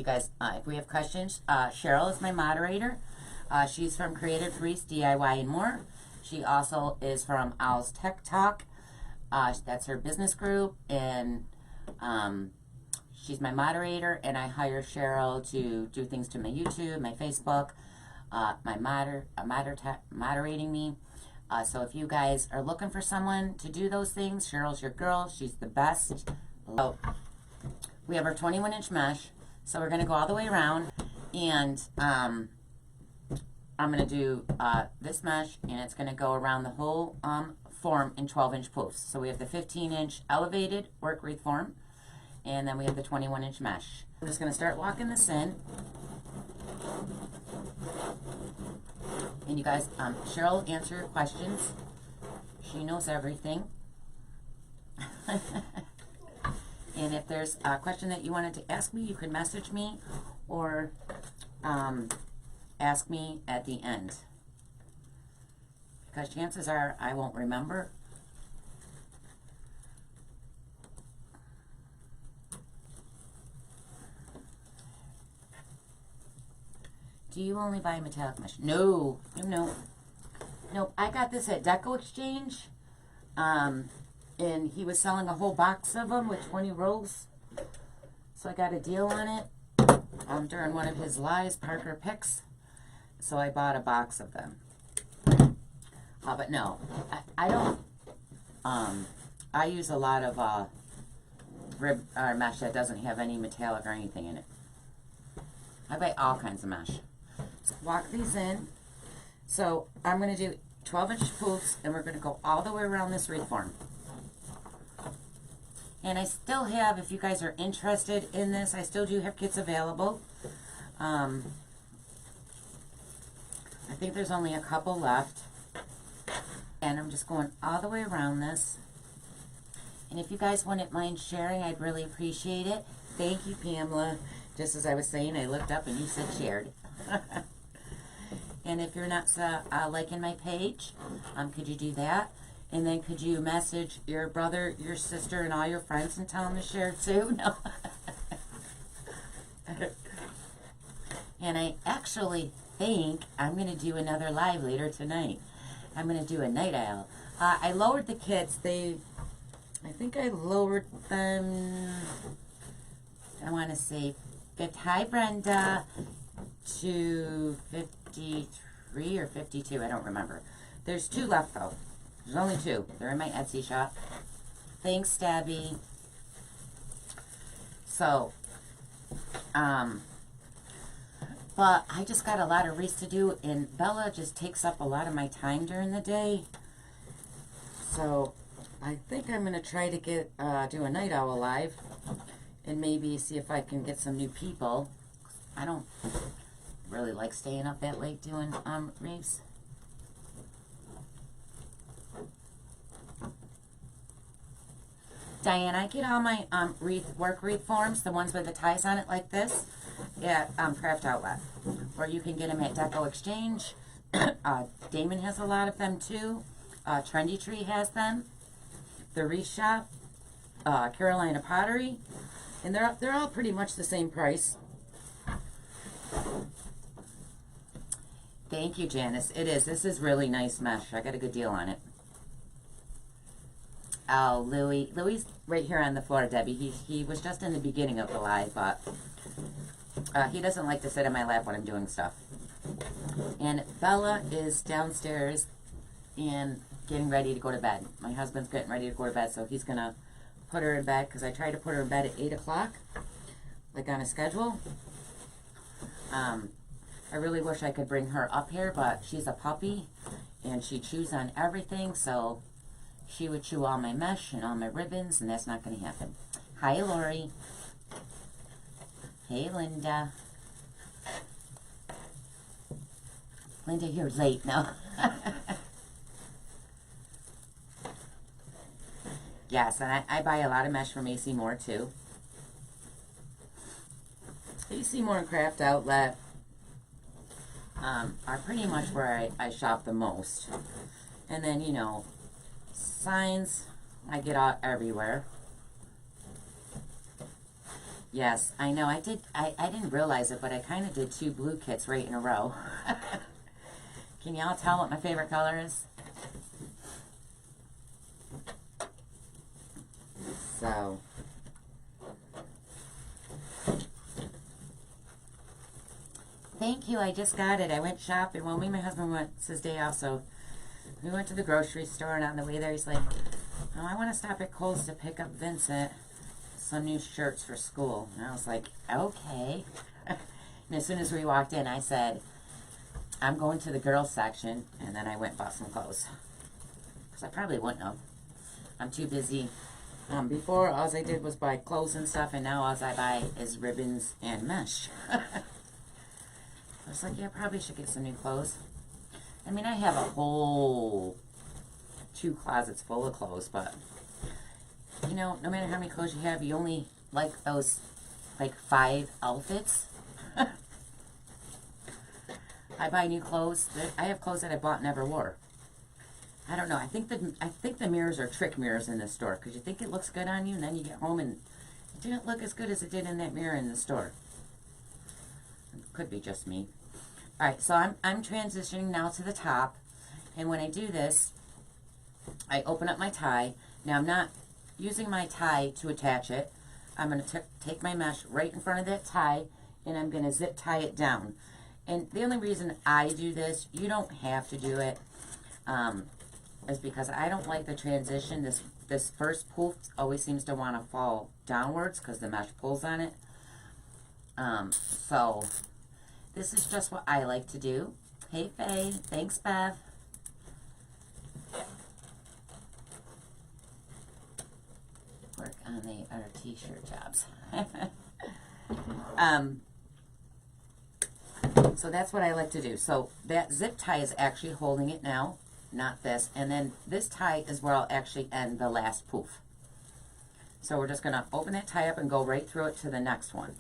You guys, if we have questions, Cheryl is my moderator. She's from Creative Wreath, DIY, and more. She also is from Owl's Tech Talk. That's her business group, and she's my moderator, and I hire Cheryl to do things to my YouTube, my Facebook, moderating me. So if you guys are looking for someone to do those things, Cheryl's your girl. She's the best. So we have our 21-inch mesh. So we're going to go all the way around, and I'm going to do this mesh, and it's going to go around the whole form in 12-inch posts. So we have the 15-inch elevated work wreath form, and then we have the 21-inch mesh. I'm just going to start walking this in. And you guys, Cheryl will answer your questions. She knows everything. And if there's a question that you wanted to ask me, you could message me or ask me at the end. Because chances are I won't remember. Do you only buy metallic mesh? No. Nope. I got this at Deco Exchange. And he was selling a whole box of them with 20 rolls. So I got a deal on it during one of his lives, Parker Picks. So I bought a box of them. But no, I don't. I use a lot of rib or mesh that doesn't have any metallic or anything in it. I buy all kinds of mesh. So walk these in. So I'm going to do 12-inch posts, and we're going to go all the way around this wreath form. And I still have, if you guys are interested in this, I still do have kits available. I think there's only a couple left. And I'm just going all the way around this. And if you guys wouldn't mind sharing, I'd really appreciate it. Thank you, Pamela. Just as I was saying, I looked up and you said shared. And if you're not liking my page, could you do that? And then could you message your brother, your sister, and all your friends and tell them to share too? No. And I actually think I'm going to do another live later tonight. I'm going to do a night owl. I lowered the kits. I think I lowered them, I want to say, hi Brenda, to 53 or 52. I don't remember. There's 2 left though. There's only 2. They're in my Etsy shop. Thanks, Stabby. So, but I just got a lot of wreaths to do, and Bella just takes up a lot of my time during the day. So, I think I'm going to try to do a night owl live, and maybe see if I can get some new people. I don't really like staying up that late doing wreaths. Diane, I get all my work wreath forms, the ones with the ties on it like this, at Craft Outlet. Or you can get them at Deco Exchange. Damon has a lot of them too. Trendy Tree has them. The Wreath Shop. Carolina Pottery. And they're all pretty much the same price. Thank you, Janice. It is. This is really nice mesh. I got a good deal on it. Oh, Louis right here on the floor, Debbie. He was just in the beginning of the live, but he doesn't like to sit in my lap when I'm doing stuff. And Bella is downstairs and getting ready to go to bed. My husband's getting ready to go to bed, so he's going to put her in bed, because I try to put her in bed at 8 o'clock, like on a schedule. I really wish I could bring her up here, but she's a puppy, and she chews on everything, so she would chew all my mesh and all my ribbons, and that's not going to happen. Hi, Lori. Hey, Linda. Linda, you're late now. Yes, and I buy a lot of mesh from AC Moore, too. AC Moore and Craft Outlet are pretty much where I shop the most. And then, you know, signs I get out everywhere. Yes, I know. I did. I didn't realize it, but I kind of did 2 blue kits right in a row. Can y'all tell what my favorite color is? So, thank you. I just got it. I went shopping. Well, me and my husband went. It's his day off, so we went to the grocery store, and on the way there, he's like, "Oh, I want to stop at Kohl's to pick up Vincent some new shirts for school." And I was like, "Okay." And as soon as we walked in, I said, "I'm going to the girls section," and then I went and bought some clothes. Because I probably wouldn't have. I'm too busy. Before, all I did was buy clothes and stuff, and now all I buy is ribbons and mesh. I was like, yeah, I probably should get some new clothes. I mean, I have a whole 2 closets full of clothes, but, you know, no matter how many clothes you have, you only like those, like, 5 outfits. I buy new clothes. I have clothes that I bought and never wore. I don't know. I think the mirrors are trick mirrors in the store, because you think it looks good on you, and then you get home and it didn't look as good as it did in that mirror in the store. It could be just me. All right, so I'm transitioning now to the top, and when I do this, I open up my tie. Now I'm not using my tie to attach it. I'm going to take my mesh right in front of that tie, and I'm going to zip tie it down. And the only reason I do this, you don't have to do it, is because I don't like the transition. This first poof always seems to want to fall downwards because the mesh pulls on it. So this is just what I like to do. Hey Faye, thanks Bev. Work on our t-shirt jobs. So that's what I like to do. So that zip tie is actually holding it now, not this. And then this tie is where I'll actually end the last poof. So we're just going to open that tie up and go right through it to the next one.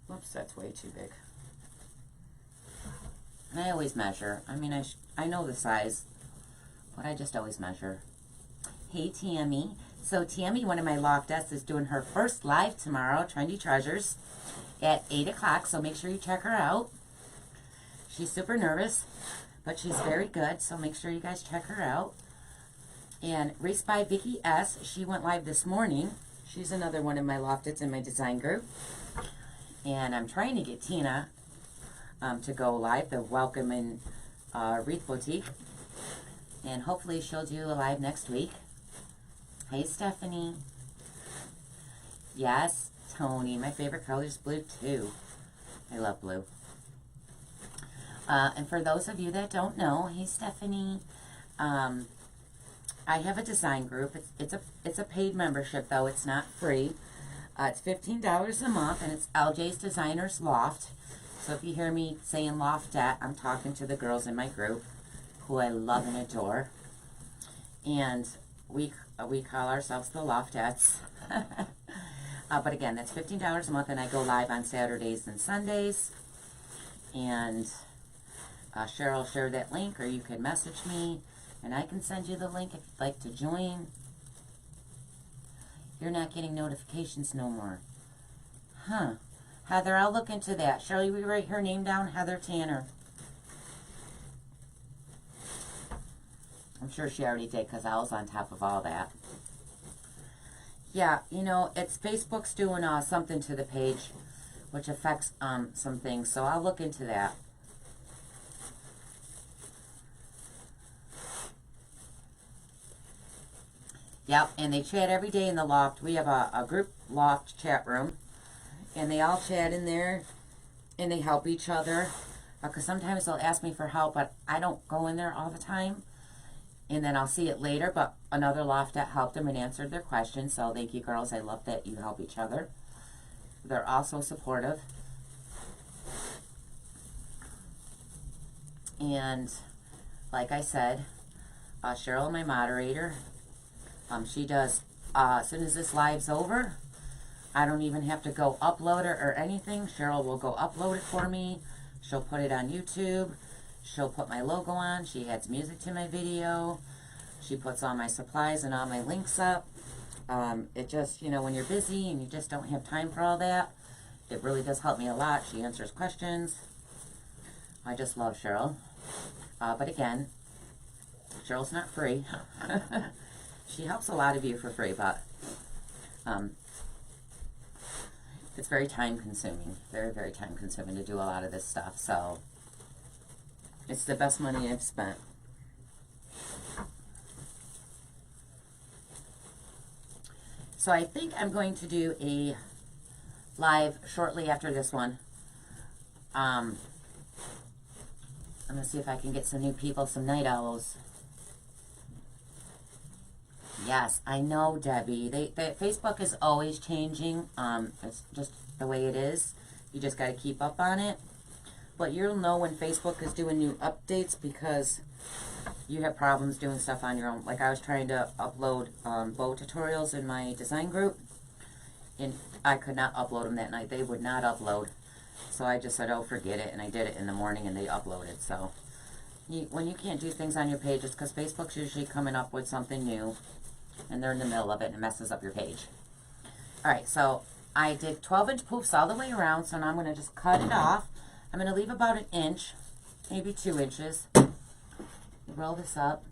Whoops, that's way too big. And I always measure. I mean, I know the size, but I just always measure. Hey, Tammy. So Tammy, one of my loftettes, is doing her first live tomorrow, Trendy Treasures, at 8 o'clock, so make sure you check her out. She's super nervous, but she's very good, so make sure you guys check her out. And Race by Vicky S., she went live this morning. She's another one of my loftettes in my design group. And I'm trying to get Tina to go live, the Welcome in Wreath Boutique. And hopefully she'll do a live next week. Hey, Stephanie. Yes, Tony. My favorite color is blue, too. I love blue. And for those of you that don't know, hey, Stephanie. I have a design group. It's a paid membership, though. It's not free. It's $15 a month, and it's LJ's Designers Loft. So if you hear me saying Loftette, I'm talking to the girls in my group, who I love and adore. And we call ourselves the Loftettes. But again, that's $15 a month, and I go live on Saturdays and Sundays. And Cheryl, share that link, or you can message me, and I can send you the link if you'd like to join. You're not getting notifications no more. Huh. Heather, I'll look into that. Cheryl, will you write her name down? Heather Tanner. I'm sure she already did, because I was on top of all that. Yeah, you know, it's Facebook's doing something to the page, which affects some things, so I'll look into that. Yep, and they chat every day in the loft. We have a group loft chat room, and they all chat in there, and they help each other, because sometimes they'll ask me for help, but I don't go in there all the time. And then I'll see it later, but another Loftette helped them and answered their questions. So thank you, girls. I love that you help each other. They're also supportive. And like I said, Cheryl, my moderator, she does, as soon as this live's over, I don't even have to go upload it or anything. Cheryl will go upload it for me. She'll put it on YouTube. She'll put my logo on. She adds music to my video. She puts all my supplies and all my links up. It just, you know, when you're busy and you just don't have time for all that, it really does help me a lot. She answers questions. I just love Cheryl. But again, Cheryl's not free. She helps a lot of you for free, but it's very time consuming. Very, very time consuming to do a lot of this stuff. So it's the best money I've spent. So I think I'm going to do a live shortly after this one. I'm going to see if I can get some new people, some night owls. Yes, I know, Debbie. Facebook is always changing. It's just the way it is. You just got to keep up on it. But you'll know when Facebook is doing new updates because you have problems doing stuff on your own. Like I was trying to upload bow tutorials in my design group, and I could not upload them that night. They would not upload. So I just said, oh, forget it, and I did it in the morning, and they uploaded. So when you can't do things on your page, it's because Facebook's usually coming up with something new, and they're in the middle of it, and it messes up your page. All right, so I did 12-inch poofs all the way around, so now I'm going to just cut it off. I'm going to leave about 1 inch, maybe 2 inches. Roll this up.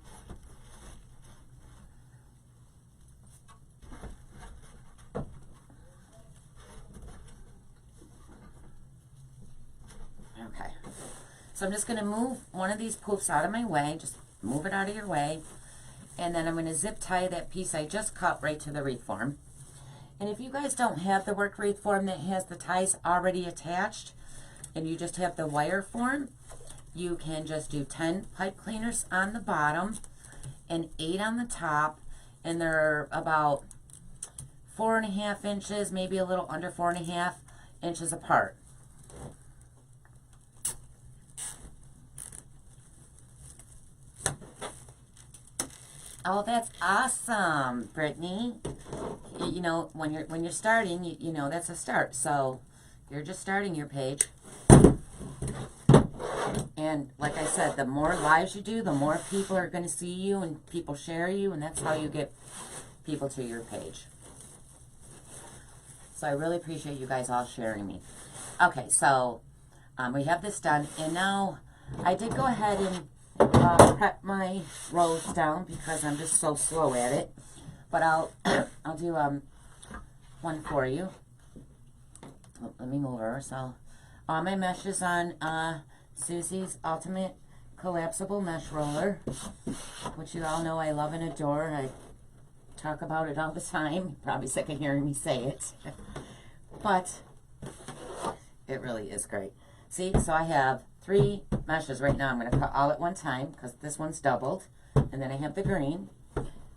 Okay. So I'm just going to move one of these poofs out of my way. Just move it out of your way. And then I'm going to zip tie that piece I just cut right to the wreath form. And if you guys don't have the work wreath form that has the ties already attached, and you just have the wire form, you can just do 10 pipe cleaners on the bottom and 8 on the top, and they're about 4.5 inches, maybe a little under 4.5 inches apart. Oh, that's awesome, Brittany. You know, when you're starting, you know that's a start. So you're just starting your page. And like I said, the more lives you do, the more people are going to see you and people share you, and that's how you get people to your page. So I really appreciate you guys all sharing me. Okay, so we have this done, and now I did go ahead and prep my rows down because I'm just so slow at it. But I'll do one for you. Oh, let me move her. So all my mesh is on Susie's Ultimate Collapsible Mesh Roller, which you all know I love and adore. I talk about it all the time. You're probably sick of hearing me say it. But it really is great. See, so I have 3 meshes right now. I'm going to cut all at one time because this one's doubled. And then I have the green.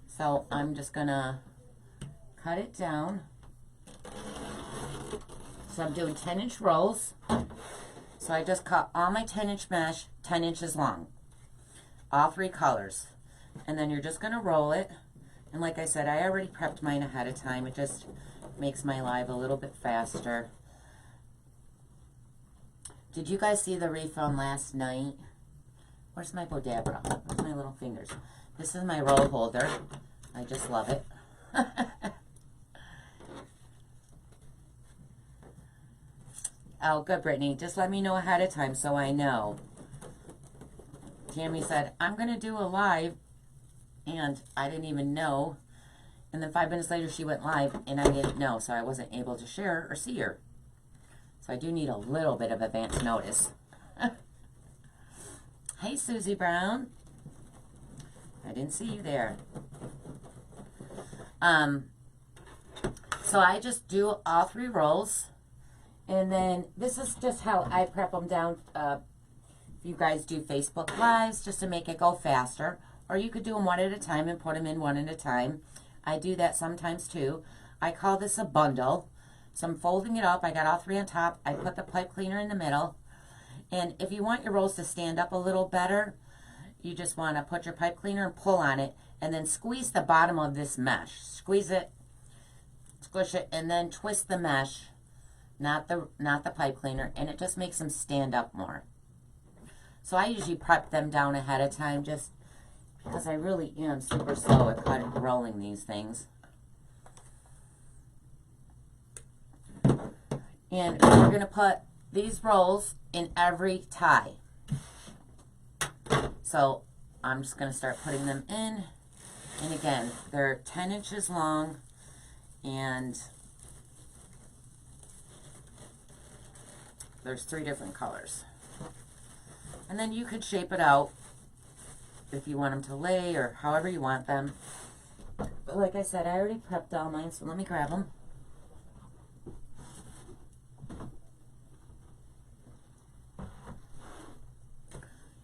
So I'm just going to cut it down. So I'm doing 10-inch rolls. So I just cut all my 10-inch mesh 10 inches long. All 3 colors. And then you're just going to roll it. And like I said, I already prepped mine ahead of time. It just makes my live a little bit faster. Did you guys see the wreath on last night? Where's my Bodabra? Where's my little fingers? This is my roll holder. I just love it. Oh, good, Brittany. Just let me know ahead of time so I know. Tammy said, I'm going to do a live, and I didn't even know. And then 5 minutes later, she went live, and I didn't know, so I wasn't able to share or see her. So I do need a little bit of advance notice. Hey, Susie Brown. I didn't see you there. So I just do all 3 rolls. And then this is just how I prep them down. You guys do Facebook Lives just to make it go faster. Or you could do them one at a time and put them in one at a time. I do that sometimes too. I call this a bundle. So I'm folding it up. I got all 3 on top. I put the pipe cleaner in the middle. And if you want your rolls to stand up a little better, you just want to put your pipe cleaner and pull on it. And then squeeze the bottom of this mesh. Squeeze it, squish it, and then twist the mesh. Not the pipe cleaner, and it just makes them stand up more. So I usually prep them down ahead of time just because I really am super slow at rolling these things. And we're going to put these rolls in every tie. So I'm just going to start putting them in. And again, they're 10 inches long, and there's 3 different colors. And then you could shape it out if you want them to lay or however you want them. But like I said, I already prepped all mine, so let me grab them.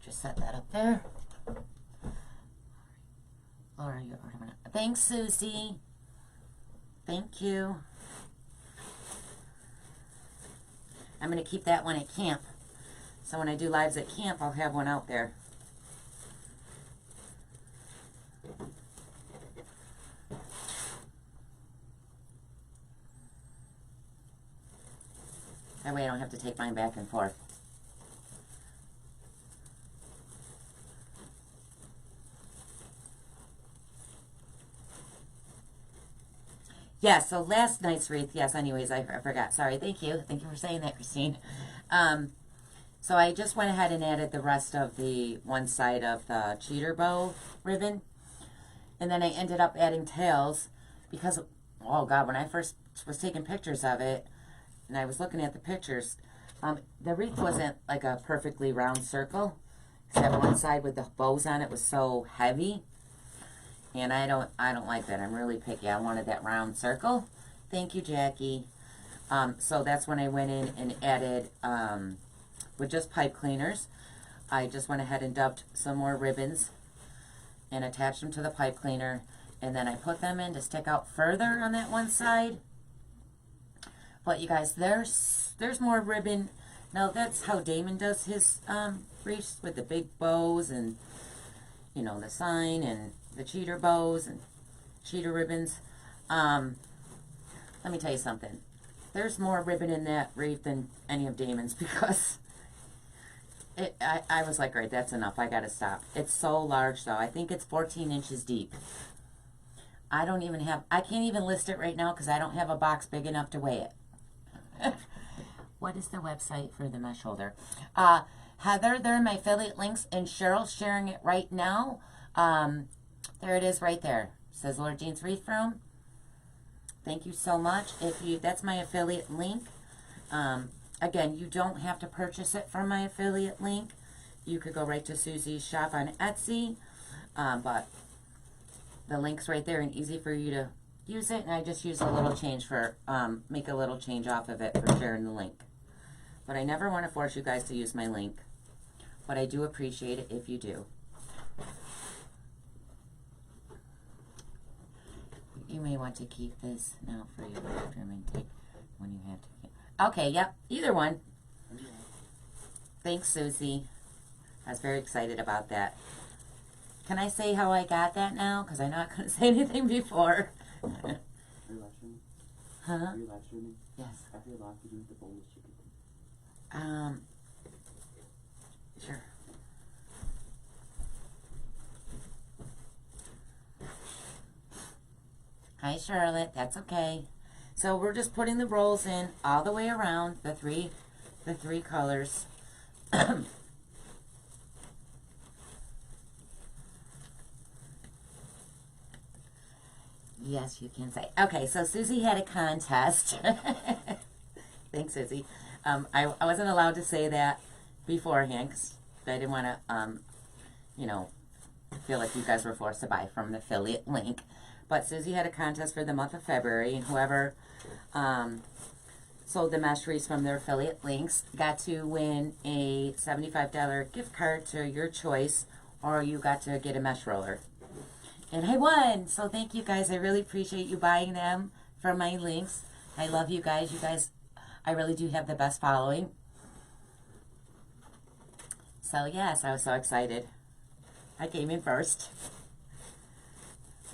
Just set that up there. Laura, you already went up. Thanks, Susie. Thank you. I'm going to keep that one at camp. So when I do lives at camp, I'll have one out there. That way I don't have to take mine back and forth. Yeah, so last night's wreath, yes, anyways, I forgot. Sorry, thank you. Thank you for saying that, Christine. So I just went ahead and added the rest of the one side of the cheater bow ribbon. And then I ended up adding tails because, oh God, when I first was taking pictures of it, and I was looking at the pictures, the wreath wasn't like a perfectly round circle. Except one side with the bows on it was so heavy. And I don't like that. I'm really picky. I wanted that round circle. Thank you, Jackie. So that's when I went in and added, with just pipe cleaners, I just went ahead and dubbed some more ribbons and attached them to the pipe cleaner. And then I put them in to stick out further on that one side. But you guys, there's more ribbon. Now that's how Damon does his wreaths, with the big bows and, you know, the sign and the cheater bows and cheater ribbons. Let me tell you something. There's more ribbon in that wreath than any of Damon's, because I was like, right, that's enough. I gotta stop. It's so large though. I think it's 14 inches deep. I can't even list it right now because I don't have a box big enough to weigh it. What is the website for the mesh holder? Heather, they're in my affiliate links, and Cheryl's sharing it right now. There it is right there. It says Lord Jean's Wreath Room. Thank you so much. That's my affiliate link. Again, you don't have to purchase it from my affiliate link. You could go right to Susie's shop on Etsy. But the link's right there and easy for you to use it. And I just use a little change for, make a little change off of it for sharing the link. But I never want to force you guys to use my link. But I do appreciate it if you do. You may want to keep this now for your bathroom intake when you have to. Okay, yep, either one. Thanks, Susie. I was very excited about that. Can I say how I got that now? Because I'm not going to say anything before. Are you live streaming? Huh? Are you live streaming? Yes. After you're live, to do the boneless chicken. Sure. Hi, Charlotte. That's okay. So we're just putting the rolls in all the way around the three colors. Yes, you can say. Okay, so Susie had a contest. Thanks, Susie. I wasn't allowed to say that beforehand because I didn't want to, you know, feel like you guys were forced to buy from the affiliate link. But Susie had a contest for the month of February, and whoever sold the mesh wreaths from their affiliate links got to win a $75 gift card to your choice, or you got to get a mesh roller. And I won! So thank you guys. I really appreciate you buying them from my links. I love you guys. You guys, I really do have the best following. So yes, I was so excited. I came in first.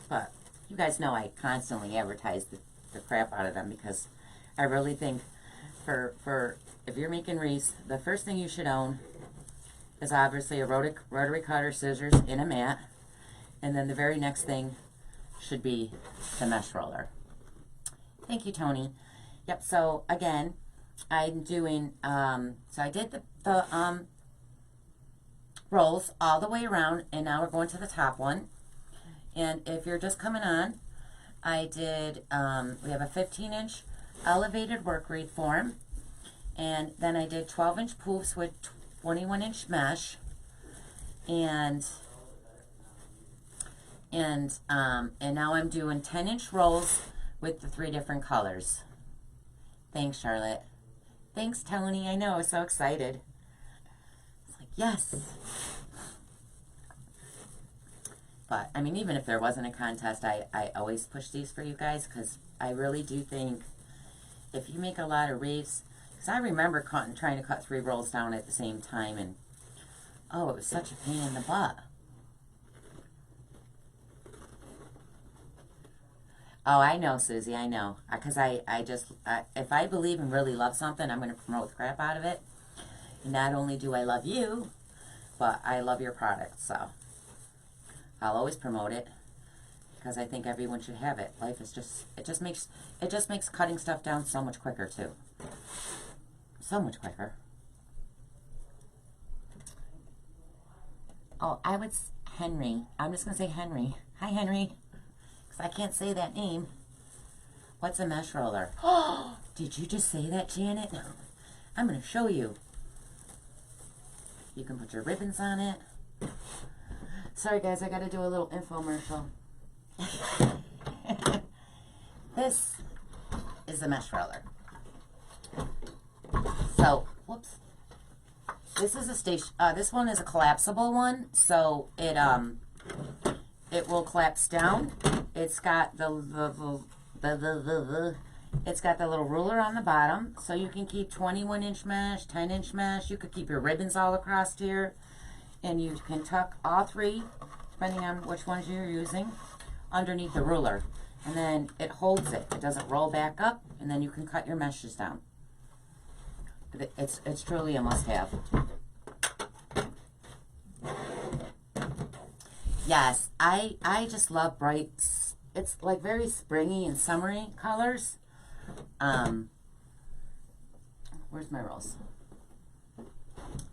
But you guys know I constantly advertise the crap out of them, because I really think for if you're making wreaths, the first thing you should own is obviously a rotary cutter, scissors, and a mat. And then the very next thing should be the mesh roller. Thank you, Tony. Yep, so again, I'm doing, so I did the rolls all the way around, and now we're going to the top one. And if you're just coming on, I did, we have a 15-inch elevated work wreath form, and then I did 12-inch poofs with 21-inch mesh, and now I'm doing 10-inch rolls with the 3 different colors. Thanks, Charlotte. Thanks, Tony. I know, I was so excited. It's like, yes. But, I mean, even if there wasn't a contest, I always push these for you guys, because I really do think if you make a lot of wreaths, because I remember trying to cut 3 rolls down at the same time, and oh, it was such a pain in the butt. Oh, I know, Susie, I know. Because if I believe and really love something, I'm going to promote the crap out of it. And not only do I love you, but I love your product, so I'll always promote it. Because I think everyone should have it. Life is just, it just makes cutting stuff down so much quicker, too. So much quicker. Oh, Henry. I'm just going to say Henry. Hi, Henry. I can't say that name. What's a mesh roller? Oh, did you just say that, Janet? I'm going to show you. You can put your ribbons on it. Sorry, guys, I got to do a little infomercial. This is a mesh roller. So, whoops. This is a station. This one is a collapsible one, so it will collapse down. It's got it's got the little ruler on the bottom, so you can keep 21-inch mesh, 10-inch mesh. You could keep your ribbons all across here, and you can tuck all 3, depending on which ones you're using, underneath the ruler, and then it holds it. It doesn't roll back up, and then you can cut your meshes down. It's truly a must-have. Yes, I just love bright. It's like very springy and summery colors. Where's my rolls?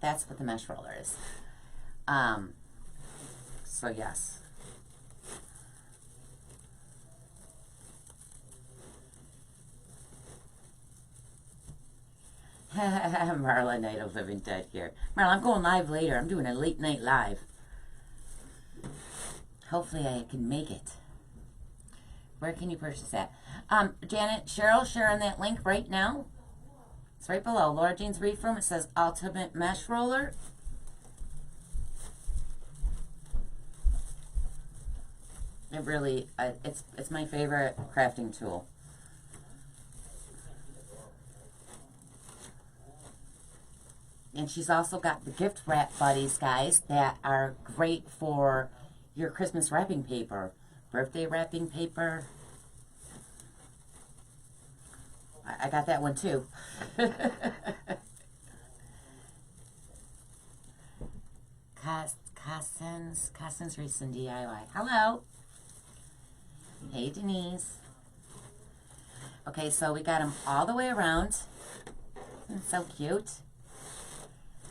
That's what the mesh roller is. So yes. Marla, Night of Living Dead here. Marla, I'm going live later. I'm doing a late night live. Hopefully I can make it. Where can you purchase that? Janet, Cheryl, sharing that link right now. It's right below. Laura Jean's Wreath Room. It says Ultimate Mesh Roller. It really, it's my favorite crafting tool. And she's also got the gift wrap buddies, guys, that are great for your Christmas wrapping paper, birthday wrapping paper. I got that one too. Cossins Recent DIY. Hello. Hey, Denise. Okay, so we got them all the way around. So cute.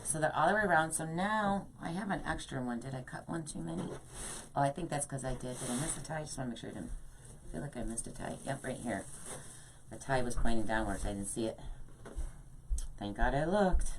So they're all the way around. So now I have an extra one. Did I cut one too many? Oh, I think that's because I did. Did I miss a tie? Just want to make sure I didn't. I feel like I missed a tie. Yep, right here. The tie was pointing downwards. I didn't see it. Thank God I looked.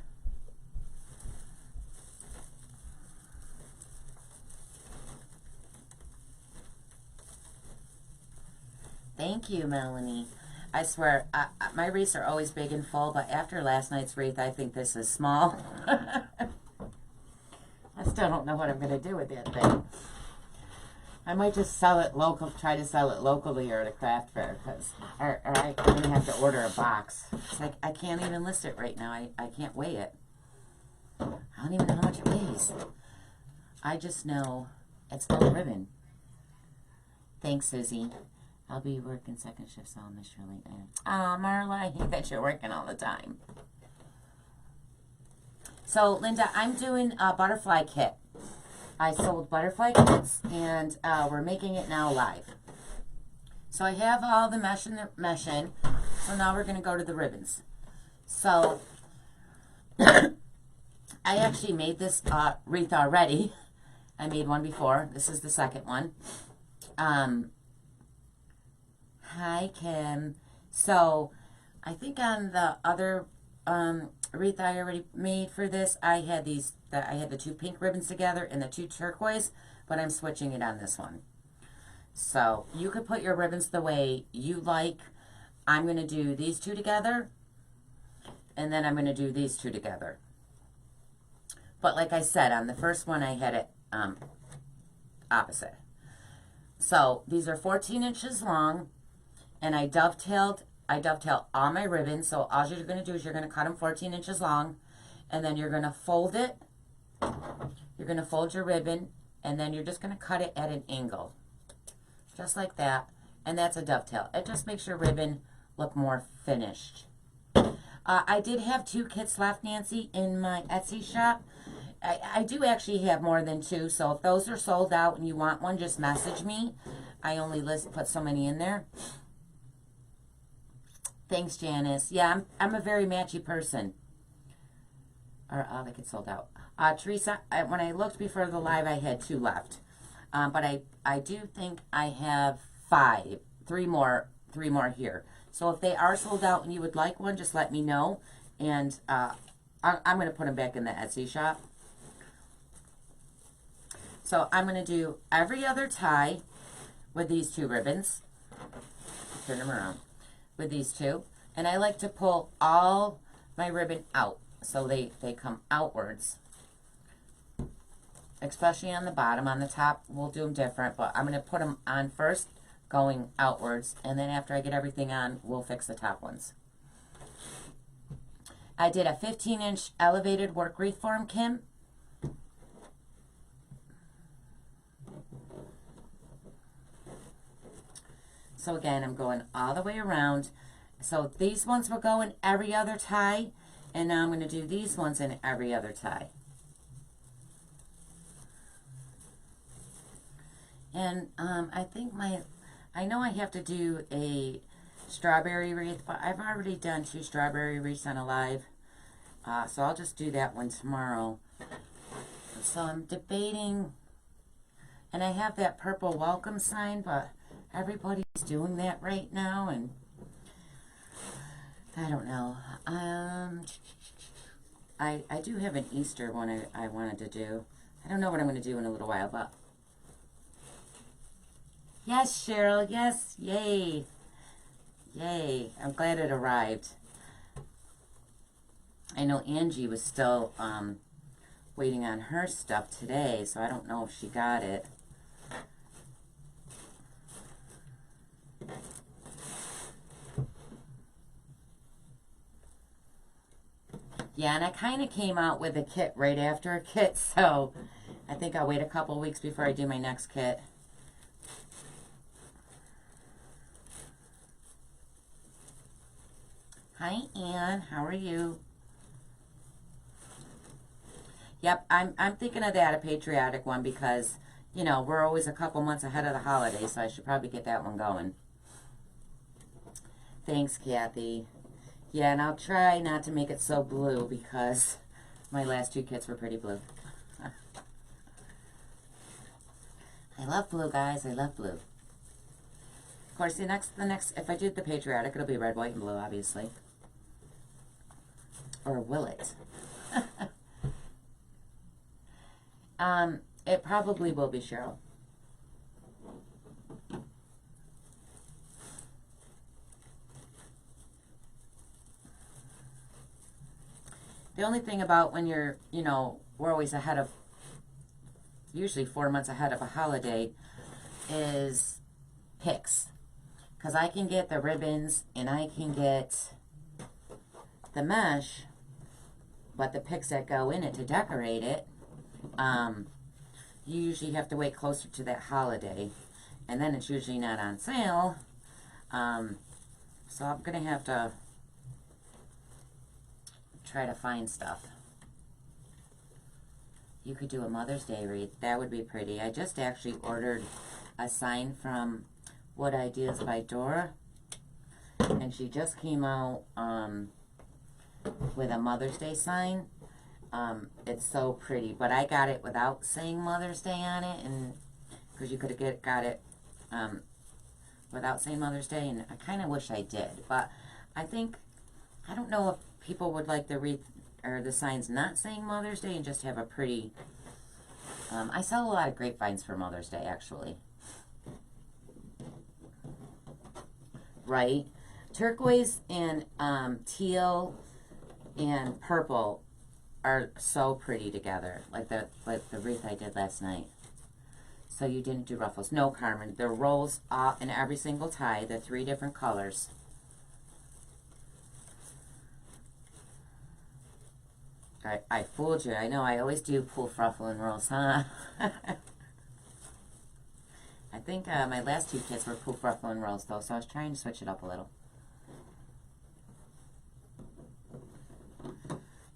Thank you, Melanie. I swear, my wreaths are always big and full, but after last night's wreath, I think this is small. I still don't know what I'm going to do with that thing. I might just sell it local, try to sell it locally or at a craft fair, or I'm going to have to order a box. It's like, I can't even list it right now. I can't weigh it. I don't even know how much it weighs. I just know it's full of ribbon. Thanks, Susie. I'll be working second shift, so I'll miss your late night. Aw, Marla, I hate that you're working all the time. So, Linda, I'm doing a butterfly kit. I sold butterfly kits, and we're making it now live. So I have all the mesh in, so now we're going to go to the ribbons. So I actually made this wreath already. I made one before. This is the second one. Hi, Kim. So I think on the other wreath I already made for this, I had the two pink ribbons together and the two turquoise, but I'm switching it on this one. So you could put your ribbons the way you like. I'm going to do these two together, and then I'm going to do these two together. But like I said, on the first one I had it opposite. So these are 14 inches long, and I dovetail all my ribbons. So all you're going to do is you're going to cut them 14 inches long, and then you're going to fold it. You're going to fold your ribbon, and then you're just going to cut it at an angle. Just like that. And that's a dovetail. It just makes your ribbon look more finished. I did have 2 kits left, Nancy, in my Etsy shop. I do actually have more than 2, so if those are sold out and you want one, just message me. I only put so many in there. Thanks, Janice. Yeah, I'm a very matchy person. Or they get sold out. Teresa, when I looked before the live, I had 2 left. But I do think I have 3 more here. So if they are sold out and you would like one, just let me know. And I'm going to put them back in the Etsy shop. So I'm going to do every other tie with these 2 ribbons. Turn them around. With these 2. And I like to pull all my ribbon out so they come outwards. Especially on the bottom. On the top, we'll do them different, but I'm going to put them on first, going outwards, and then after I get everything on, we'll fix the top ones. I did a 15-inch elevated work wreath form, Kim. So again, I'm going all the way around. So these ones will go in every other tie, and now I'm going to do these ones in every other tie. And I think I know I have to do a strawberry wreath, but I've already done 2 strawberry wreaths on a live. So I'll just do that one tomorrow. So I'm debating, and I have that purple welcome sign, but everybody's doing that right now, and I don't know. I do have an Easter one I wanted to do. I don't know what I'm going to do in a little while, but yes, Cheryl, yes, yay. Yay, I'm glad it arrived. I know Angie was still waiting on her stuff today, so I don't know if she got it. Yeah, and I kind of came out with a kit right after a kit, so I think I'll wait a couple weeks before I do my next kit. Hi, Ann. How are you? Yep, I'm thinking of that, a patriotic one, because, you know, we're always a couple months ahead of the holidays, so I should probably get that one going. Thanks, Kathy. Yeah, and I'll try not to make it so blue, because my last 2 kits were pretty blue. I love blue, guys. I love blue. Of course, the next, if I do the patriotic, it'll be red, white, and blue, obviously. Or will it? It probably will be, Cheryl. The only thing about when you're, you know, we're always ahead of, usually 4 months ahead of a holiday, is picks. Because I can get the ribbons and I can get the mesh, but the picks that go in it to decorate it, you usually have to wait closer to that holiday, and then it's usually not on sale. So I'm gonna have to try to find stuff. You could do a Mother's Day wreath. That would be pretty. I just actually ordered a sign from What Ideas by Dora. And she just came out with a Mother's Day sign. It's so pretty. But I got it without saying Mother's Day on it. And because you could have got it without saying Mother's Day. And I kind of wish I did. But I think, I don't know if people would like the wreath or the signs not saying Mother's Day and just have a pretty, I sell a lot of grapevines for Mother's Day, actually. Right? Turquoise and teal and purple are so pretty together, like the wreath I did last night. So you didn't do ruffles. No, Carmen. The rolls in every single tie, the 3 different colors. I fooled you. I know I always do pull ruffle and rolls, huh? I think my last 2 kits were poof, ruffle, and rolls, though, so I was trying to switch it up a little.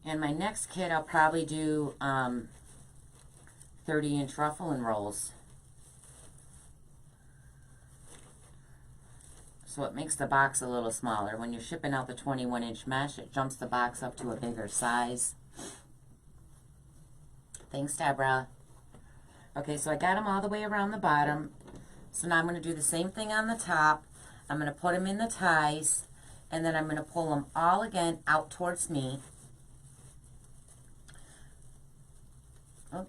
And my next kit, I'll probably do 30-inch ruffle and rolls. So it makes the box a little smaller. When you're shipping out the 21-inch mesh, it jumps the box up to a bigger size. Thanks, Deborah. Okay, so I got them all the way around the bottom. So now I'm going to do the same thing on the top. I'm going to put them in the ties, and then I'm going to pull them all again out towards me. Oh.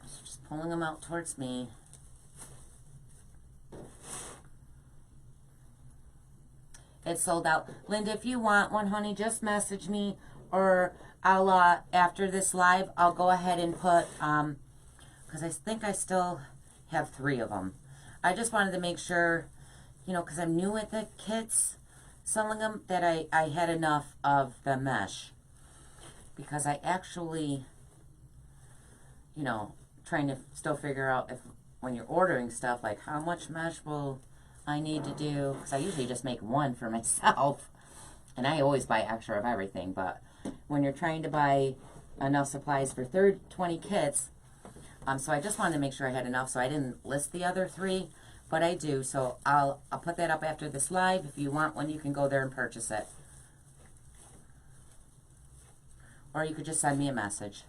So just pulling them out towards me. It's sold out. Linda, if you want one, honey, just message me, or I'll, after this live, I'll go ahead and put, because I think I still have 3 of them. I just wanted to make sure, you know, because I'm new at the kits, selling them, that I had enough of the mesh. Because I actually, you know, trying to still figure out if, when you're ordering stuff, like how much mesh will I need to do, because I usually just make 1 for myself. And I always buy extra of everything, but when you're trying to buy enough supplies for 20 kits, so I just wanted to make sure I had enough, so I didn't list the other 3, but I do, so I'll put that up after this live. If you want one, you can go there and purchase it. Or you could just send me a message.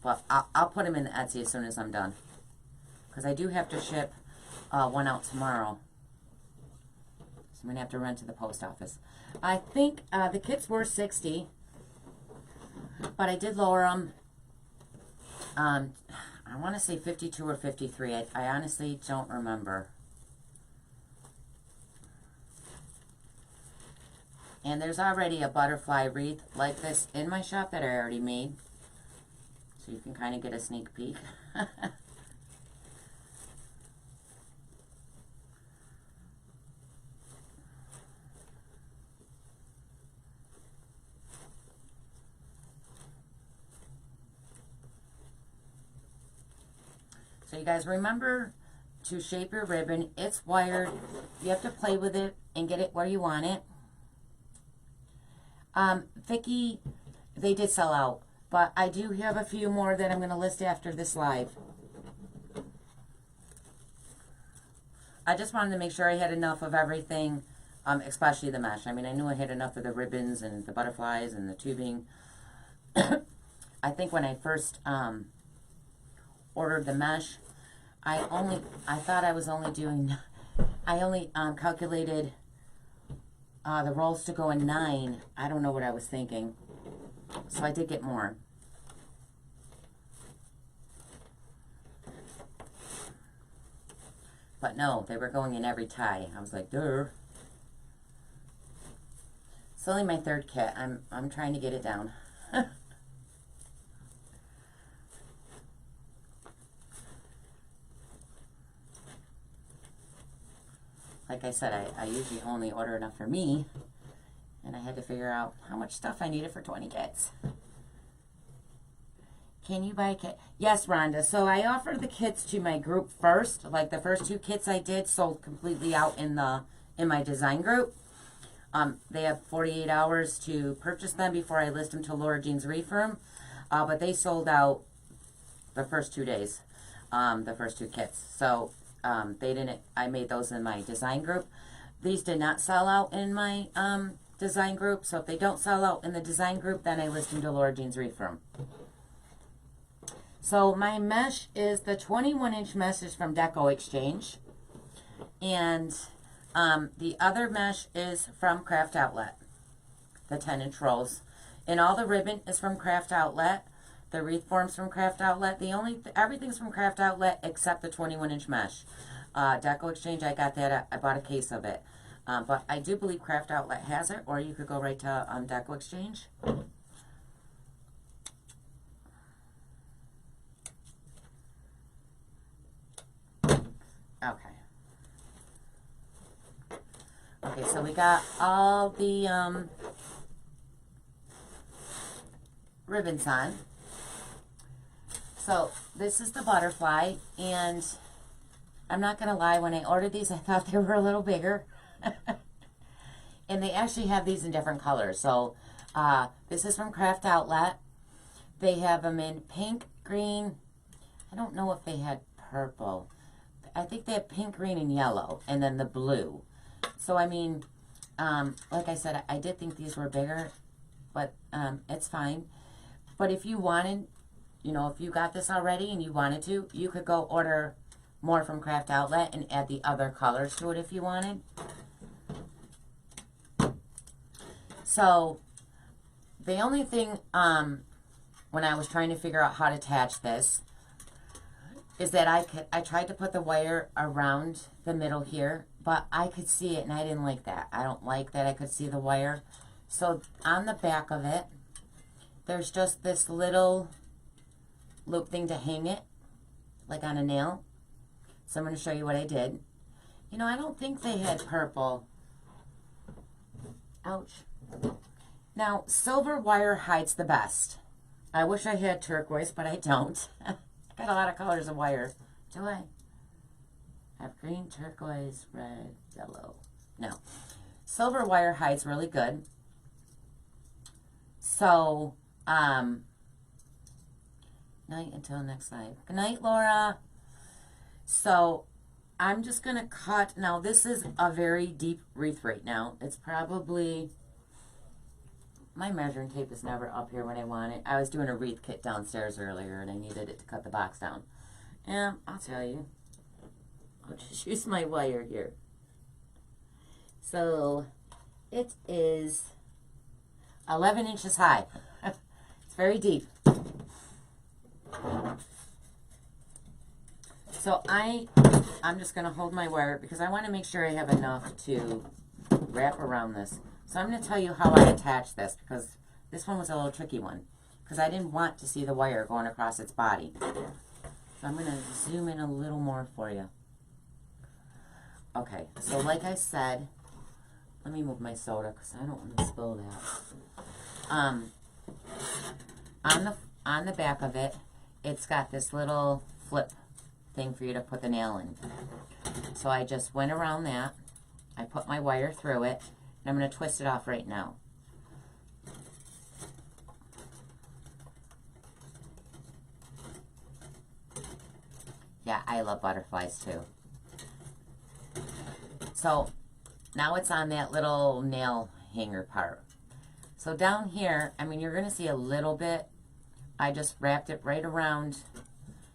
But I'll put them in the Etsy as soon as I'm done. Because I do have to ship one out tomorrow. So I'm going to have to run to the post office. I think the kits were $60, but I did lower them. I want to say 52 or 53. I honestly don't remember. And there's already a butterfly wreath like this in my shop that I already made. So you can kind of get a sneak peek. So you guys remember to shape your ribbon. It's wired. You have to play with it and get it where you want it. Vicky, they did sell out, but I do have a few more that I'm going to list after this live. I just wanted to make sure I had enough of everything, especially the mesh. I mean, I knew I had enough of the ribbons and the butterflies and the tubing. I think when I first ordered the mesh, I thought I was only doing, I only calculated the rolls to go in 9. I don't know what I was thinking. So I did get more. But no, they were going in every tie. I was like, duh. It's only my 3rd kit. I'm trying to get it down. Like I said, I usually only order enough for me, and I had to figure out how much stuff I needed for 20 kits. Can you buy a kit? Yes, Rhonda. So I offered the kits to my group first. Like the first 2 kits I did sold completely out in my design group. They have 48 hours to purchase them before I list them to Laura Jean's Reef Room. But they sold out the first 2 days, the first 2 kits. So they didn't, I made those in my design group. These did not sell out in my design group. So if they don't sell out in the design group, then I list them to Laura Jean's Wreath Room. So my mesh is the 21-inch mesh is from Deco Exchange. And the other mesh is from Craft Outlet, the 10-inch rolls. And all the ribbon is from Craft Outlet. The wreath forms from Craft Outlet. Everything's from Craft Outlet except the 21-inch mesh. Deco Exchange, I got that. I bought a case of it. But I do believe Craft Outlet has it, or you could go right to Deco Exchange. Okay. Okay, so we got all the ribbons on. So this is the butterfly, and I'm not going to lie, when I ordered these, I thought they were a little bigger. And they actually have these in different colors. So this is from Craft Outlet. They have them in pink, green. I don't know if they had purple. I think they have pink, green, and yellow, and then the blue. So, I mean, like I said, I did think these were bigger, but it's fine. But if you wanted, you know, if you got this already and you wanted to, you could go order more from Craft Outlet and add the other colors to it if you wanted. So, the only thing, when I was trying to figure out how to attach this, is that I tried to put the wire around the middle here, but I could see it and I didn't like that. I don't like that I could see the wire. So on the back of it, there's just this little loop thing to hang it, like on a nail. So I'm going to show you what I did. You know, I don't think they had purple. Ouch. Now, silver wire hides the best. I wish I had turquoise, but I don't. Got a lot of colors of wire. Do I have green, turquoise, red, yellow? No. Silver wire hides really good. So, night until next live. Good night, Laura. So, I'm just going to cut. Now, this is a very deep wreath right now. It's probably, my measuring tape is never up here when I want it. I was doing a wreath kit downstairs earlier and I needed it to cut the box down. And I'll tell you, I'll just use my wire here. So it is 11 inches high. It's very deep. So I'm just going to hold my wire because I want to make sure I have enough to wrap around this. So I'm going to tell you how I attach this because this one was a little tricky one because I didn't want to see the wire going across its body. So I'm going to zoom in a little more for you. Okay, so like I said, let me move my soda because I don't want to spill that. On the back of it, it's got this little flip thing for you to put the nail in. So I just went around that. I put my wire through it. I'm going to twist it off right now. Yeah, I love butterflies too. So now it's on that little nail hanger part. So down here, I mean, you're going to see a little bit. I just wrapped it right around.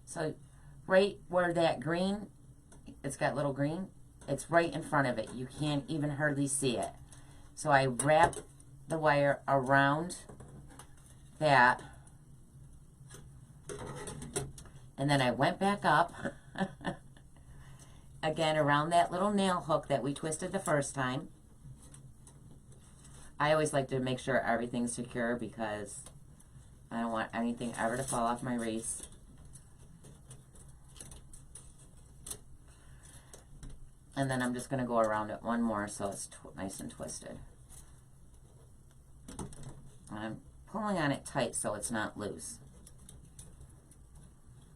So right where that green, it's got little green, it's right in front of it. You can't even hardly see it. So I wrapped the wire around that. And then I went back up. Again, around that little nail hook that we twisted the first time. I always like to make sure everything's secure because I don't want anything ever to fall off my wreath. And then I'm just going to go around it one more so it's nice and twisted. And I'm pulling on it tight so it's not loose.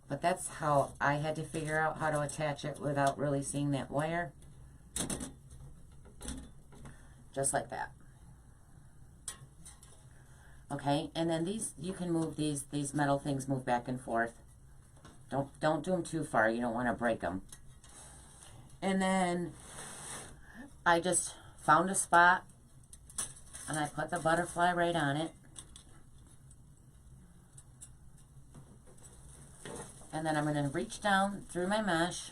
But that's how I had to figure out how to attach it without really seeing that wire. Just like that. Okay, and then these, you can move these metal things move back and forth. Don't do them too far. You don't want to break them. And then I just found a spot and I put the butterfly right on it. And then I'm going to reach down through my mesh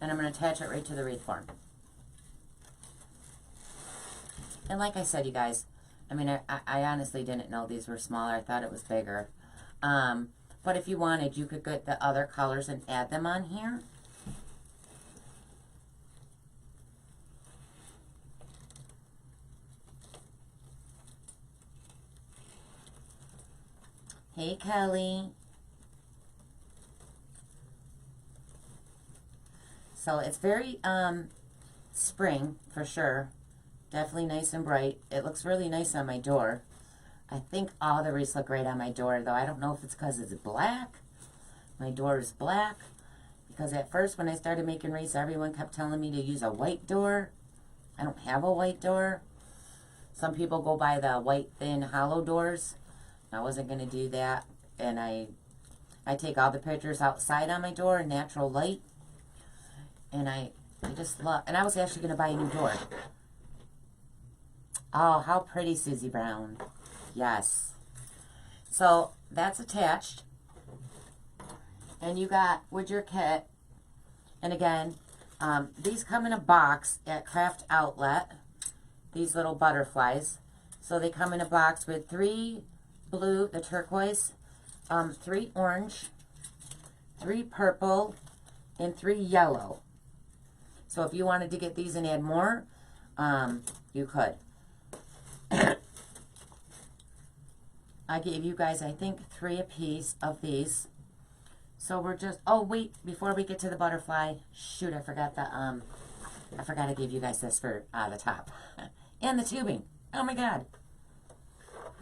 and I'm going to attach it right to the wreath form. And like I said, you guys, I mean, I honestly didn't know these were smaller. I thought it was bigger. But if you wanted, you could get the other colors and add them on here. Hey, Kelly. So it's very spring for sure. Definitely nice and bright. It looks really nice on my door. I think all the wreaths look great on my door, though. I don't know if it's because it's black. My door is black. Because at first when I started making wreaths, everyone kept telling me to use a white door. I don't have a white door. Some people go by the white thin hollow doors. I wasn't going to do that. And I take all the pictures outside on my door in natural light. And I just love, and I was actually going to buy a new door. Oh, how pretty, Susie Brown. Yes. So that's attached. And you got, with your kit, and again, these come in a box at Craft Outlet, these little butterflies. So they come in a box with 3 blue, the turquoise, 3 orange, 3 purple, and 3 yellow. So if you wanted to get these and add more, you could. I gave you guys, I think, 3 apiece of these. So we're just, oh wait, before we get to the butterfly, shoot, I forgot I gave you guys this for the top. And the tubing. Oh my god.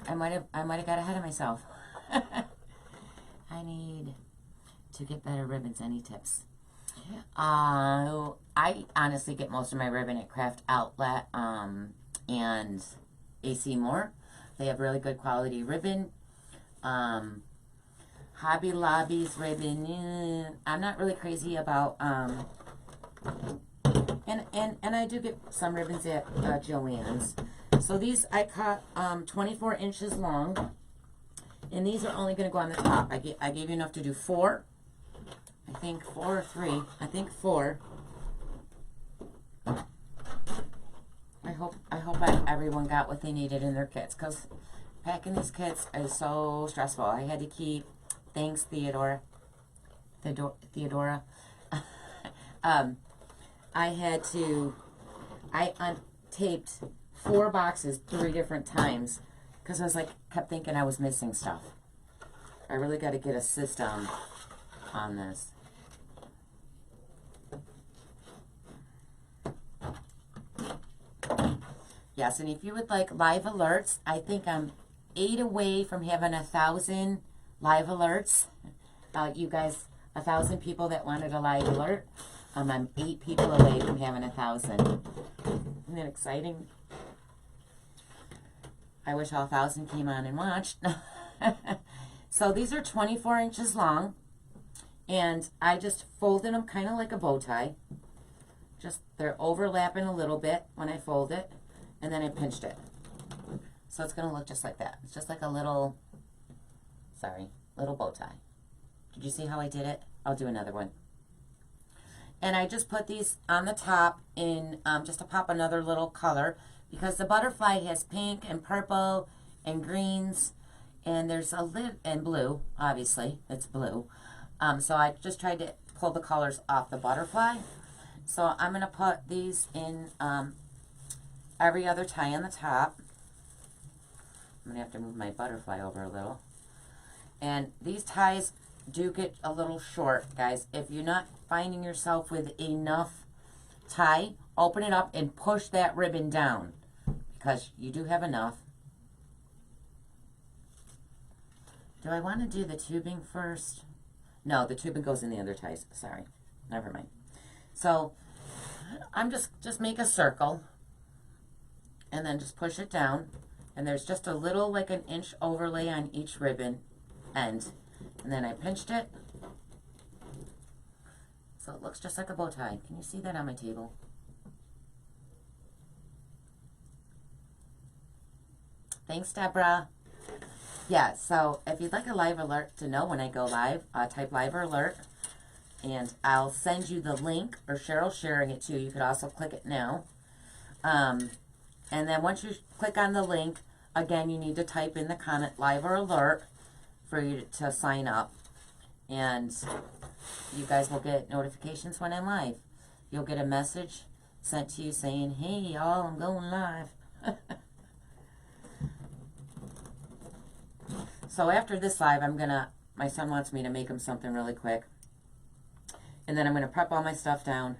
I might have got ahead of myself. I need to get better ribbons. Any tips? I honestly get most of my ribbon at Craft Outlet and AC Moore. They have really good quality ribbon. Hobby Lobby's ribbon, I'm not really crazy about, and I do get some ribbons at Joann's. So these I cut 24 inches long, and these are only going to go on the top. I gave you enough to do 4. I think 4 or 3. I think 4. I hope everyone got what they needed in their kits, because packing these kits is so stressful. I had to keep, thanks Theodora. I untaped 4 boxes 3 different times because I was like, kept thinking I was missing stuff. I really got to get a system on this. Yes, and if you would like live alerts, I think I'm 8 away from having 1,000 live alerts. You guys, 1,000 people that wanted a live alert. I'm 8 people away from having 1,000. Isn't that exciting? I wish all 1,000 came on and watched. So these are 24 inches long, and I just folded them kind of like a bow tie. Just, they're overlapping a little bit when I fold it, and then I pinched it. So it's going to look just like that. It's just like a little, little bow tie. Did you see how I did it? I'll do another one. And I just put these on the top in, just to pop another little color, because the butterfly has pink and purple and greens, and there's a lid, and blue, obviously, it's blue. So I just tried to pull the colors off the butterfly. So I'm going to put these in every other tie on the top. I'm going to have to move my butterfly over a little. And these ties do get a little short, guys. If you're not finding yourself with enough tie, open it up and push that ribbon down, because you do have enough. Do I want to do the tubing first? No, the tubing goes in the other ties. Sorry. Never mind. So I'm just make a circle. and then just push it down, and there's just a little, like an inch overlay on each ribbon end, and then I pinched it so it looks just like a bow tie. Can you see that on my table? Thanks, Deborah. Yeah, so if you'd like a live alert to know when I go live, type live or alert, and I'll send you the link, or Cheryl's sharing it too. You could also click it now. And then once you click on the link, again, you need to type in the comment live or alert for you to sign up. And you guys will get notifications when I'm live. You'll get a message sent to you saying, hey, y'all, I'm going live. So after this live, my son wants me to make him something really quick. And then I'm going to prep all my stuff down.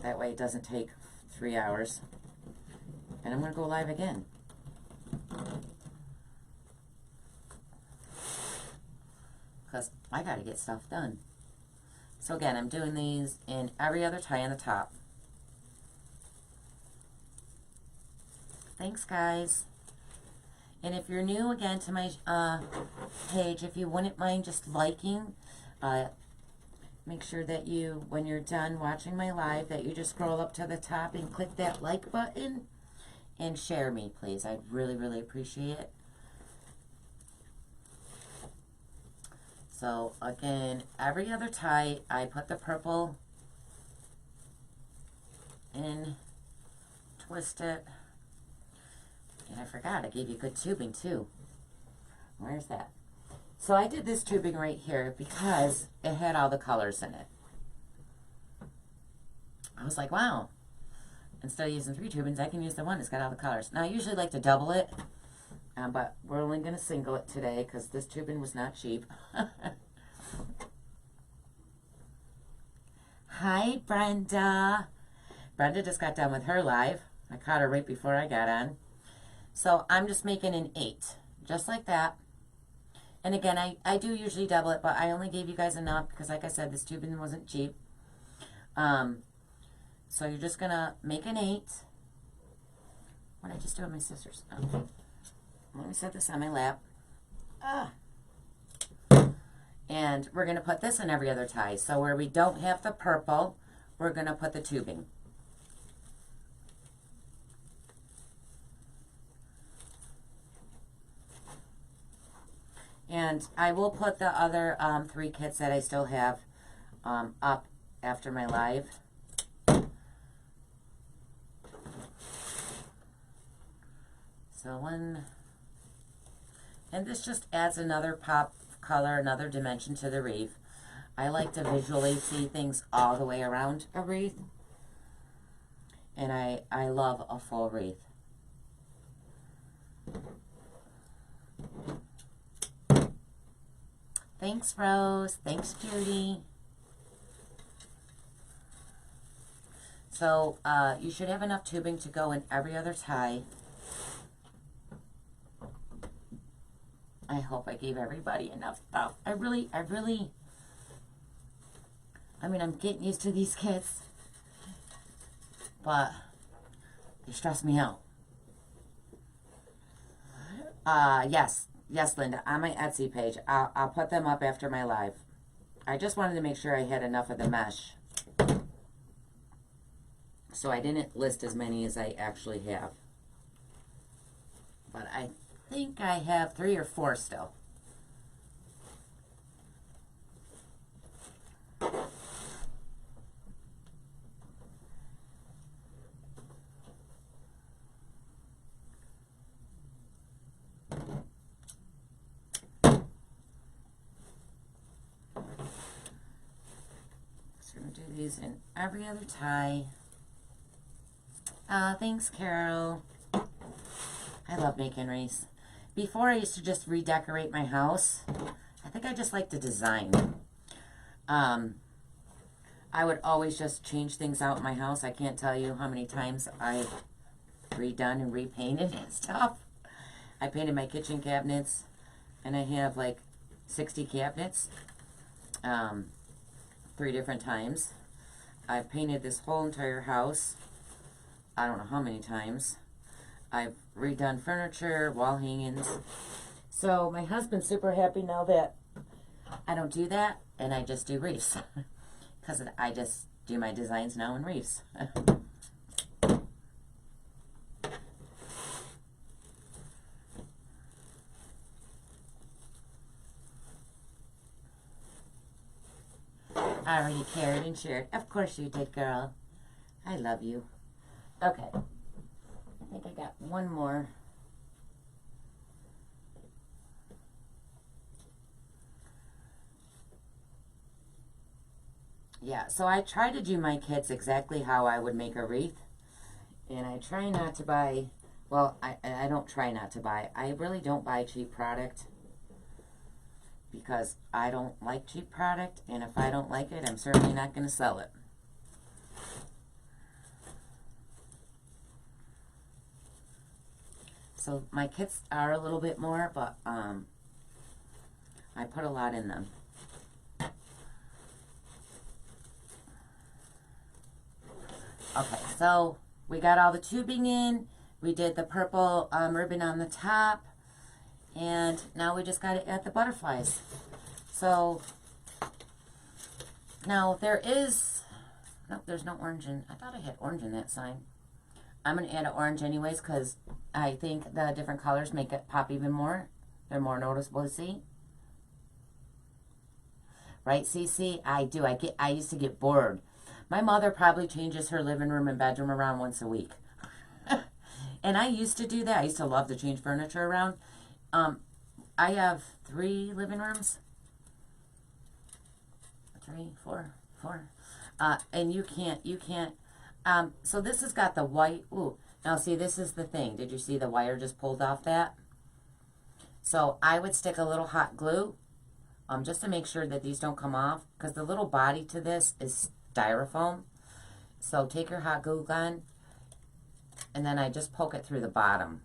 That way it doesn't take 3 hours. And I'm going to go live again. Because I got to get stuff done. So again, I'm doing these in every other tie on the top. Thanks, guys. And if you're new again to my page, if you wouldn't mind just liking, make sure that you, when you're done watching my live, that you just scroll up to the top and click that like button and share me, please. I'd really, really appreciate it. So again, every other tie, I put the purple in, twist it. And I forgot, I gave you good tubing too. Where's that? So I did this tubing right here because it had all the colors in it. I was like, wow. Instead of using 3 tubings, I can use the one that's got all the colors. Now I usually like to double it, but we're only going to single it today because this tubing was not cheap. Hi, Brenda. Brenda just got done with her live. I caught her right before I got on. So I'm just making an 8, just like that. And again, I do usually double it, but I only gave you guys enough because, like I said, this tubing wasn't cheap. So you're just going to make an 8. What did I just do with my scissors? Oh. Let me set this on my lap. And we're going to put this in every other tie. So where we don't have the purple, we're going to put the tubing. And I will put the other 3 kits that I still have up after my live. So one, and this just adds another pop color, another dimension to the wreath. I like to visually see things all the way around a wreath. And I love a full wreath. Thanks, Rose. Thanks, Judy. So, you should have enough tubing to go in every other tie. I hope I gave everybody enough stuff. I mean, I'm getting used to these kits, but they stress me out. Yes, Linda, on my Etsy page. I'll put them up after my live. I just wanted to make sure I had enough of the mesh. So I didn't list as many as I actually have. But I think I have 3 or 4 still. Do these in every other tie. Thanks, Carol. I love making wreaths. Before, I used to just redecorate my house. I think I just like to design. I would always just change things out in my house. I can't tell you how many times I've redone and repainted and stuff. I painted my kitchen cabinets, and I have like 60 cabinets. 3 different times. I've painted this whole entire house I don't know how many times. I've redone furniture, wall hangings. So my husband's super happy now that I don't do that, and I just do wreaths. Because I just do my designs now in wreaths. I already cared and shared. Of course you did, girl. I love you. Okay. I think I got one more. Yeah, so I try to do my kits exactly how I would make a wreath. And I try not to buy, well, I don't try not to buy. I really don't buy cheap product. Because I don't like cheap product, and if I don't like it, I'm certainly not going to sell it. So my kits are a little bit more, but I put a lot in them. Okay, so we got all the tubing in. We did the purple ribbon on the top. And now we just got to add the butterflies. So, now there is, nope, there's no orange in, I thought I had orange in that sign. I'm going to add an orange anyways because I think the different colors make it pop even more. They're more noticeable to see. Right, Cece? I do. I used to get bored. My mother probably changes her living room and bedroom around once a week. And I used to do that. I used to love to change furniture around. I have 3 living rooms. 3, 4. And you can't. So this has got the white, ooh. Now see, this is the thing. Did you see the wire just pulled off that? So I would stick a little hot glue, just to make sure that these don't come off, because the little body to this is styrofoam. So take your hot glue gun, and then I just poke it through the bottom.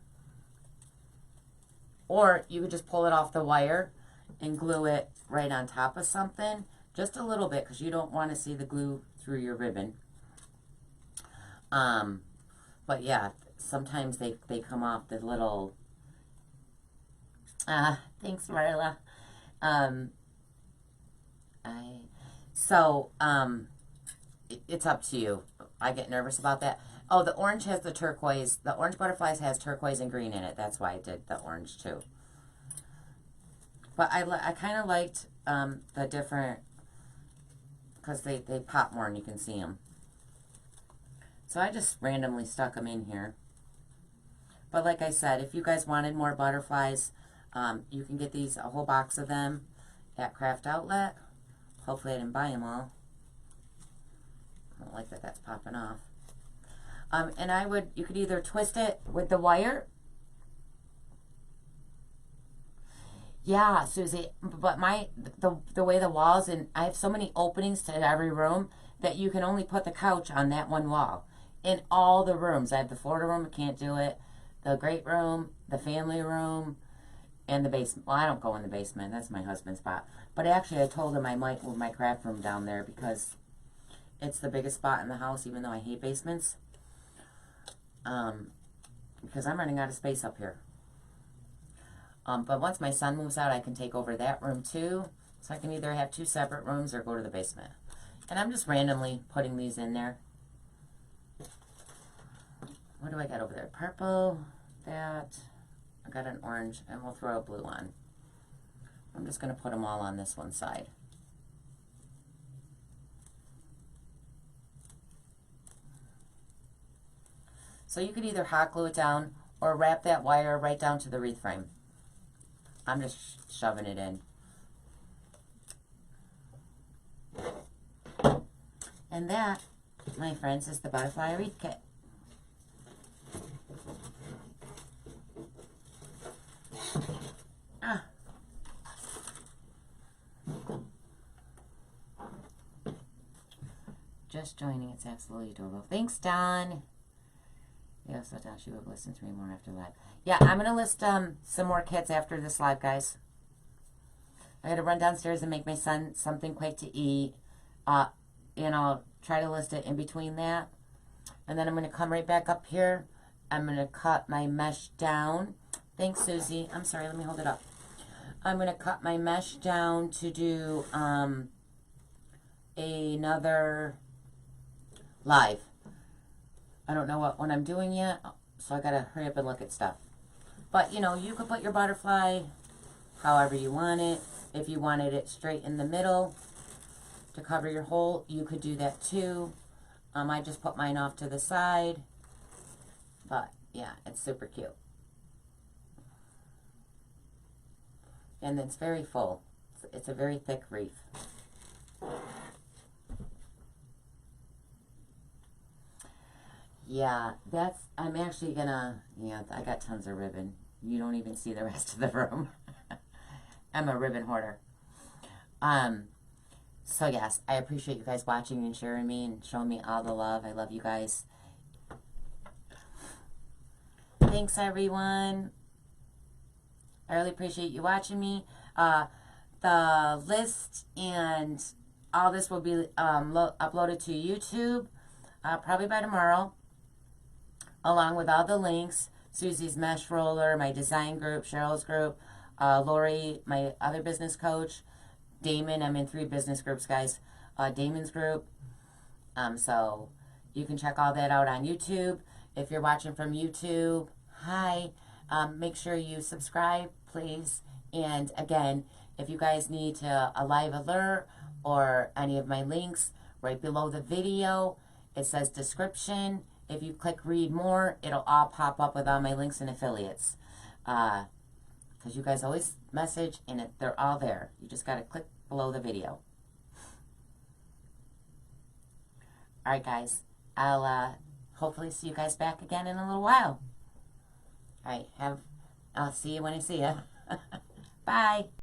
Or you could just pull it off the wire and glue it right on top of something. Just a little bit, because you don't want to see the glue through your ribbon. But yeah, sometimes they come off the little... thanks, Marla. It's up to you. I get nervous about that. Oh, the orange has the turquoise. The orange butterflies has turquoise and green in it. That's why I did the orange too. But I kind of liked the different, because they pop more and you can see them. So I just randomly stuck them in here. But like I said, if you guys wanted more butterflies, you can get these, a whole box of them at Craft Outlet. Hopefully I didn't buy them all. I don't like that that's popping off. And you could either twist it with the wire. Yeah, Susie, but the way the walls, and I have so many openings to every room that you can only put the couch on that one wall. In all the rooms. I have the Florida room, I can't do it. The great room, the family room, and the basement. Well, I don't go in the basement. That's my husband's spot. But actually, I told him I might move my craft room down there because it's the biggest spot in the house, even though I hate basements. Because I'm running out of space up here. But once my son moves out, I can take over that room too. So I can either have 2 separate rooms or go to the basement. And I'm just randomly putting these in there. What do I got over there? Purple, that. I got an orange, and we'll throw a blue on. I'm just going to put them all on this one side. So you could either hot glue it down or wrap that wire right down to the wreath frame. I'm just shoving it in. And that, my friends, is the butterfly wreath kit. Just joining, it's absolutely adorable. Thanks, Dawn. Yeah, so Dawn, she would listen to me more after live. Yeah, I'm going to list some more kits after this live, guys. I got to run downstairs and make my son something quick to eat. And I'll try to list it in between that. And then I'm going to come right back up here. I'm going to cut my mesh down. Thanks, Susie. I'm sorry, let me hold it up. I'm going to cut my mesh down to do another live. I don't know what I'm doing yet, so I got to hurry up and look at stuff. But, you know, you could put your butterfly however you want it. If you wanted it straight in the middle to cover your hole, you could do that too. I just put mine off to the side. But, yeah, it's super cute. And it's very full. It's a very thick wreath. Yeah, I'm actually gonna, yeah, I got tons of ribbon. You don't even see the rest of the room. I'm a ribbon hoarder. So yes, I appreciate you guys watching and sharing me and showing me all the love. I love you guys. Thanks, everyone. I really appreciate you watching me. The list and all this will be uploaded to YouTube probably by tomorrow, along with all the links. Susie's mesh roller, my design group, Cheryl's group, Lori, my other business coach, Damon. I'm in 3 business groups, guys. Damon's group. So you can check all that out on YouTube. If you're watching from YouTube, hi. Make sure you subscribe, please. And again, if you guys need a live alert or any of my links, right below the video, it says description. If you click read more, it'll all pop up with all my links and affiliates. Because you guys always message and they're all there. You just got to click below the video. Alright guys, I'll hopefully see you guys back again in a little while. Alright, I'll see you when I see you. Bye.